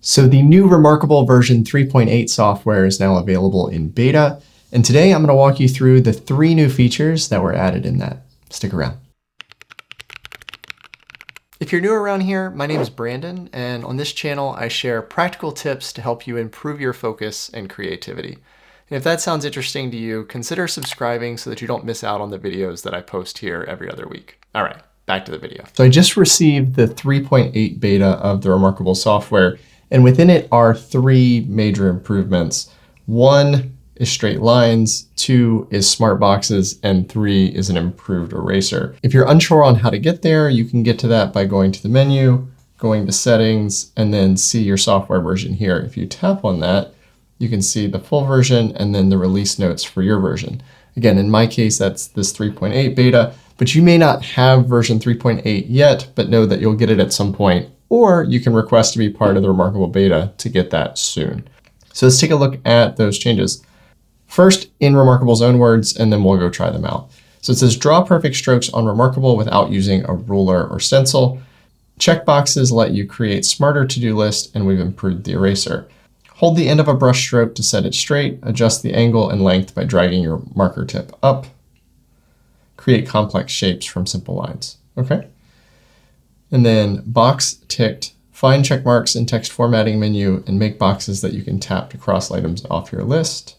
So the new reMarkable version 3.8 software is now available in beta, and today I'm going to walk you through the 3 new features that were added in that. Stick around. If you're new around here, my name is Brandon, and on this channel I share practical tips to help you improve your focus and creativity. And if that sounds interesting to you, consider subscribing so that you don't miss out on the videos that I post here every other week. All right, back to the video. So I just received the 3.8 beta of the reMarkable software, and within it are 3 major improvements. 1 is straight lines, 2 is smart boxes, and 3 is an improved eraser. If you're unsure on how to get there, you can get to that by going to the menu, going to settings, and then see your software version here. If you tap on that, you can see the full version and then the release notes for your version. Again, in my case, that's this 3.8 beta, but you may not have version 3.8 yet, but know that you'll get it at some point, or you can request to be part of the reMarkable beta to get that soon. So let's take a look at those changes. First, in reMarkable's own words, and then we'll go try them out. So it says, draw perfect strokes on reMarkable without using a ruler or stencil. Checkboxes let you create smarter to-do lists, and we've improved the eraser. Hold the end of a brush stroke to set it straight. Adjust the angle and length by dragging your marker tip up. Create complex shapes from simple lines. Okay. And then box ticked. Find check marks in text formatting menu and make boxes that you can tap to cross items off your list.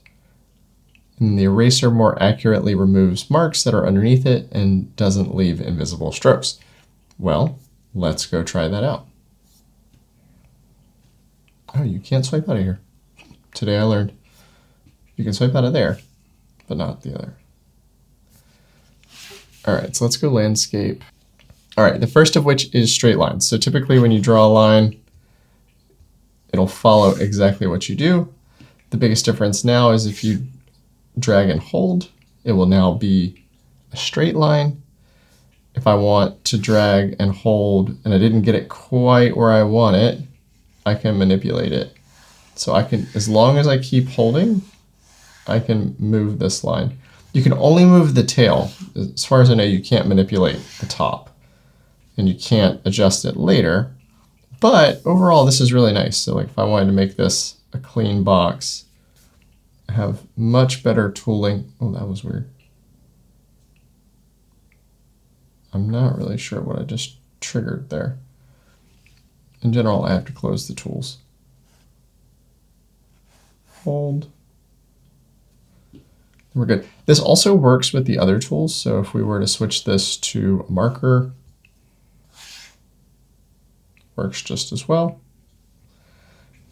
And the eraser more accurately removes marks that are underneath it and doesn't leave invisible strokes. Well, let's go try that out. Oh, you can't swipe out of here. Today I learned you can swipe out of there, but not the other. All right, so let's go landscape. All right, the first of which is straight lines. So typically when you draw a line, it'll follow exactly what you do. The biggest difference now is if you drag and hold, it will now be a straight line. If I want to drag and hold and I didn't get it quite where I want it, I can manipulate it. So I can, as long as I keep holding, I can move this line. You can only move the tail. As far as I know, you can't manipulate the top and you can't adjust it later. But overall, this is really nice. So like if I wanted to make this a clean box, I have much better tooling. Oh, that was weird. I'm not really sure what I just triggered there. In general, I have to close the tools. Hold. We're good. This also works with the other tools. So if we were to switch this to a marker, works just as well.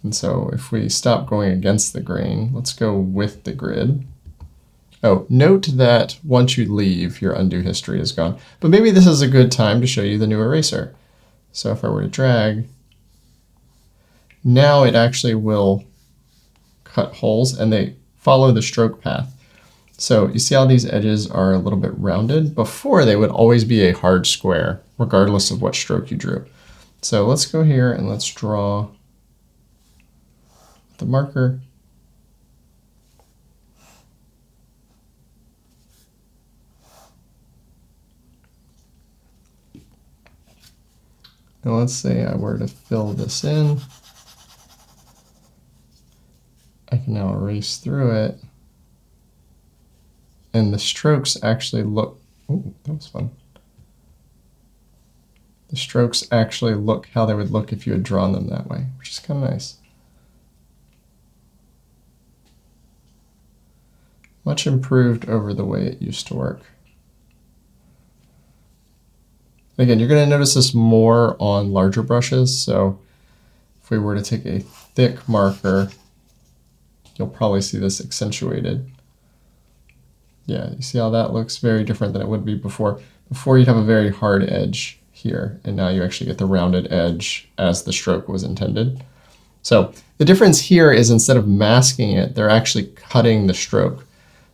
And so if we stop going against the grain, let's go with the grid. Oh, note that once you leave, your undo history is gone. But maybe this is a good time to show you the new eraser. So if I were to drag, now it actually will cut holes and they follow the stroke path. So you see how these edges are a little bit rounded? Before they would always be a hard square, regardless of what stroke you drew. So let's go here and let's draw the marker. And let's say I were to fill this in. I can now erase through it. And the strokes actually look, oh, that was fun. The strokes actually look how they would look if you had drawn them that way, which is kind of nice. Much improved over the way it used to work. Again, you're going to notice this more on larger brushes. So if we were to take a thick marker, you'll probably see this accentuated. Yeah, you see how that looks very different than it would be before. Before you'd have a very hard edge here, and now you actually get the rounded edge as the stroke was intended. So the difference here is instead of masking it, they're actually cutting the stroke,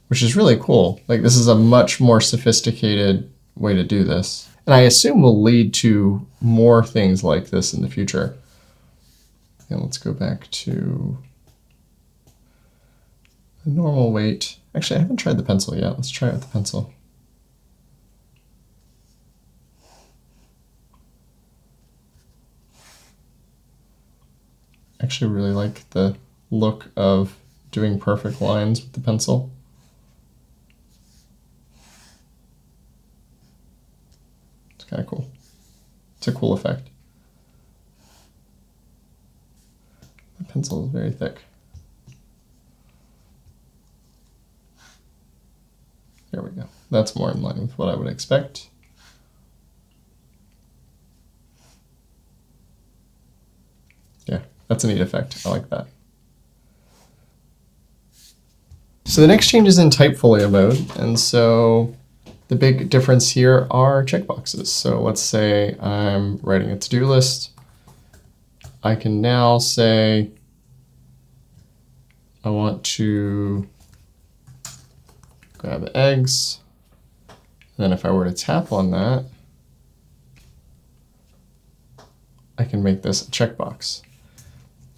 which is really cool. Like this is a much more sophisticated way to do this. And I assume will lead to more things like this in the future. And let's go back to a normal weight. Actually, I haven't tried the pencil yet. Let's try it with the pencil. actually really like the look of doing perfect lines with the pencil. It's kind of cool. It's a cool effect. The pencil is very thick. There we go. That's more in line with what I would expect. Yeah, that's a neat effect. I like that. So the next change is in typefolio mode, and so the big difference here are checkboxes. So let's say I'm writing a to-do list. I can now say I want to grab eggs. And then if I were to tap on that, I can make this a checkbox.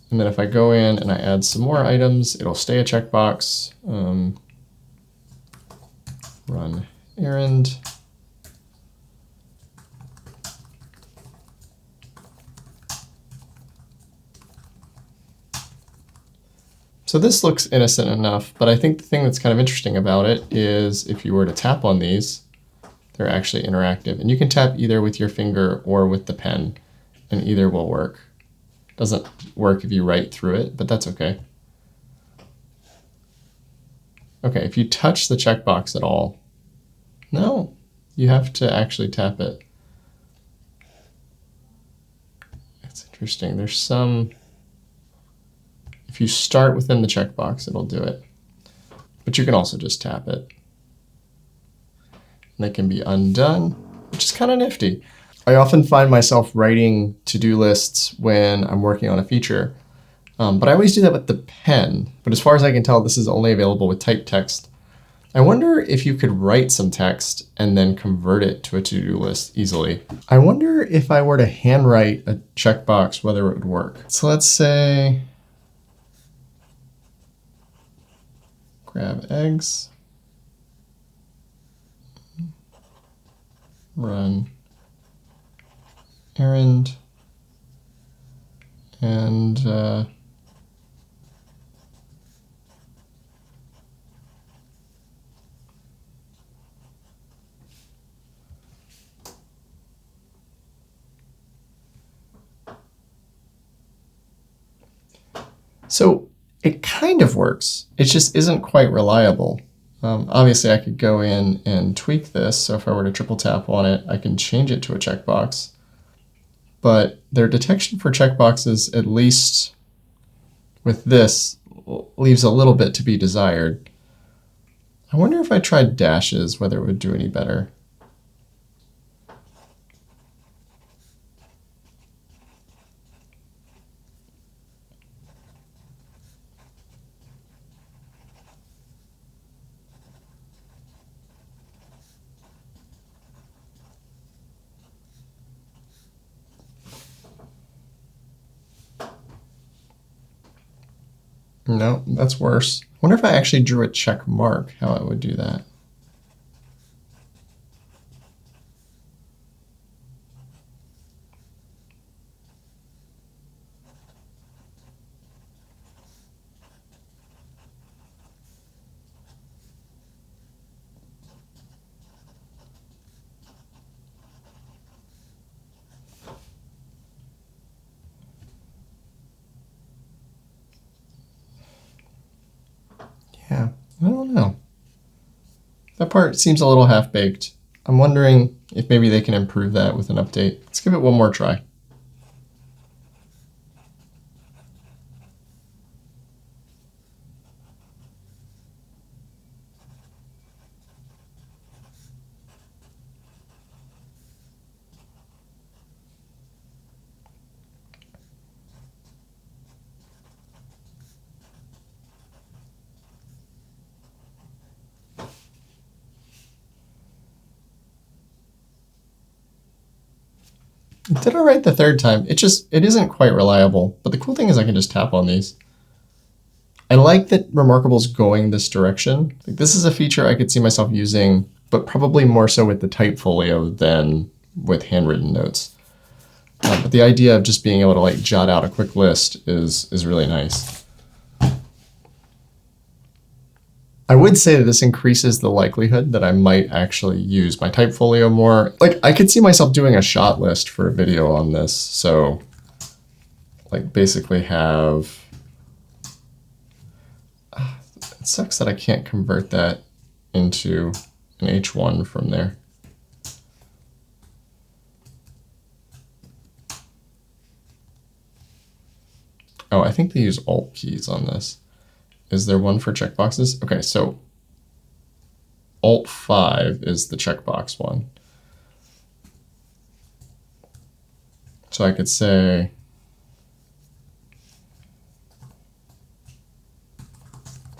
And then if I go in and I add some more items, it'll stay a checkbox. Run errand. So this looks innocent enough, but I think the thing that's kind of interesting about it is if you were to tap on these, they're actually interactive. And you can tap either with your finger or with the pen, and either will work. Doesn't work if you write through it, but that's okay. Okay, if you touch the checkbox at all, no, you have to actually tap it. It's interesting. There's some, if you start within the checkbox, it'll do it. But you can also just tap it. And they can be undone, which is kind of nifty. I often find myself writing to-do lists when I'm working on a feature, but I always do that with the pen. But as far as I can tell, this is only available with typed text. I wonder if you could write some text and then convert it to a to-do list easily. I wonder if I were to handwrite a checkbox, whether it would work. So let's say, grab eggs, run errand, and so it kind of works. It just isn't quite reliable. Obviously, I could go in and tweak this. So if I were to triple tap on it, I can change it to a checkbox. But their detection for checkboxes, at least with this, leaves a little bit to be desired. I wonder if I tried dashes, whether it would do any better. No, that's worse. I wonder if I actually drew a check mark, how it would do that. Yeah, I don't know. That part seems a little half-baked. I'm wondering if maybe they can improve that with an update. Let's give it one more try. Did I write the third time? It isn't quite reliable, but the cool thing is I can just tap on these. I like that reMarkable's going this direction. Like, this is a feature I could see myself using, but probably more so with the typefolio than with handwritten notes. But the idea of just being able to like jot out a quick list is really nice. I would say that this increases the likelihood that I might actually use my Typefolio more. Like I could see myself doing a shot list for a video on this. So like basically have, it sucks that I can't convert that into an H1 from there. Oh, I think they use Alt keys on this. Is there one for checkboxes? Okay, so Alt 5 is the checkbox one. So I could say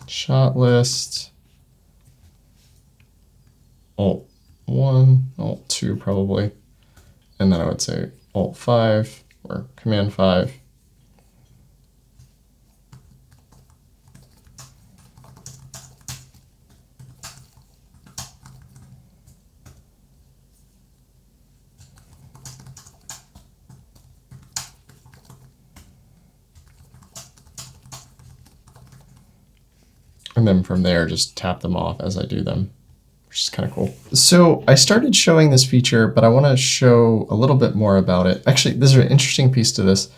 shot list, Alt 1, Alt 2 probably, and then I would say Alt 5 or Command 5. And then from there, just tap them off as I do them, which is kind of cool. So I started showing this feature, but I want to show a little bit more about it. Actually, there's an interesting piece to this.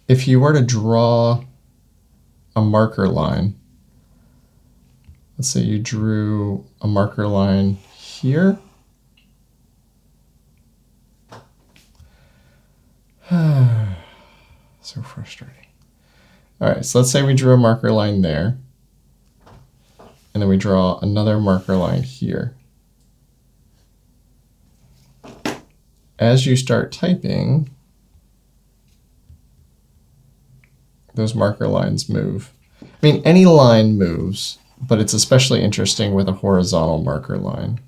If you were to draw a marker line, let's say you drew a marker line here. So frustrating. All right, so let's say we drew a marker line there. And then we draw another marker line here. As you start typing, those marker lines move. I mean, any line moves, but it's especially interesting with a horizontal marker line.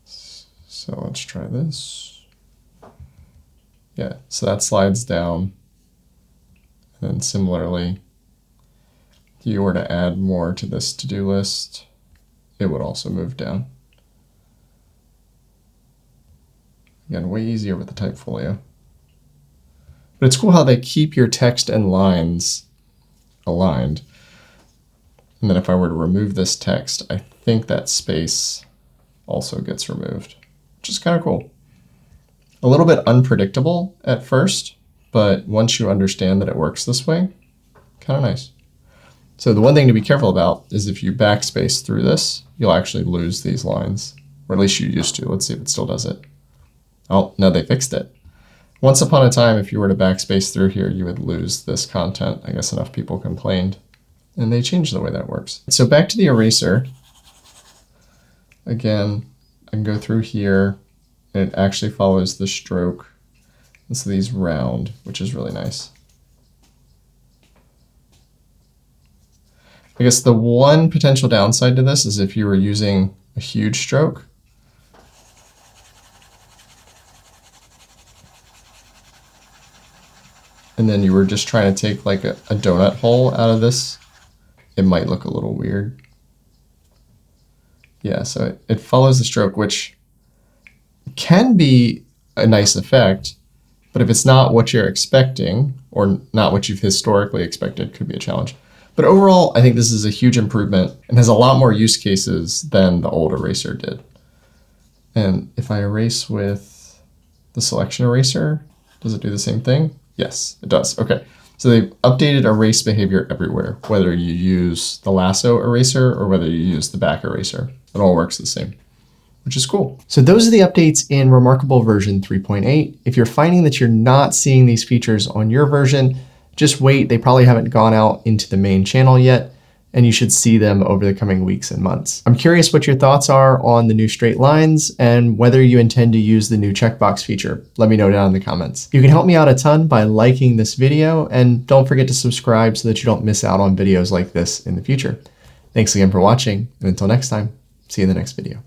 So let's try this. Yeah, so that slides down. And then similarly, if you were to add more to this to-do list, it would also move down. Again, way easier with the Typefolio. But it's cool how they keep your text and lines aligned. And then if I were to remove this text, I think that space also gets removed, which is kind of cool. A little bit unpredictable at first, but once you understand that it works this way, kind of nice. So the one thing to be careful about is if you backspace through this, you'll actually lose these lines, or at least you used to. Let's see if it still does it. Oh, no, they fixed it. Once upon a time, if you were to backspace through here, you would lose this content. I guess enough people complained, and they changed the way that works. So back to the eraser. Again, I can go through here, and it actually follows the stroke. And so these round, which is really nice. I guess the one potential downside to this is if you were using a huge stroke. And then you were just trying to take like a donut hole out of this, it might look a little weird. Yeah, so it follows the stroke, which can be a nice effect, but if it's not what you're expecting or not what you've historically expected, it could be a challenge. But overall, I think this is a huge improvement and has a lot more use cases than the old eraser did. And if I erase with the selection eraser, does it do the same thing? Yes, it does. Okay, so they've updated erase behavior everywhere, whether you use the lasso eraser or whether you use the back eraser. It all works the same, which is cool. So those are the updates in reMarkable version 3.8. If you're finding that you're not seeing these features on your version, just wait, they probably haven't gone out into the main channel yet, and you should see them over the coming weeks and months. I'm curious what your thoughts are on the new straight lines and whether you intend to use the new checkbox feature. Let me know down in the comments. You can help me out a ton by liking this video, and don't forget to subscribe so that you don't miss out on videos like this in the future. Thanks again for watching, and until next time, see you in the next video.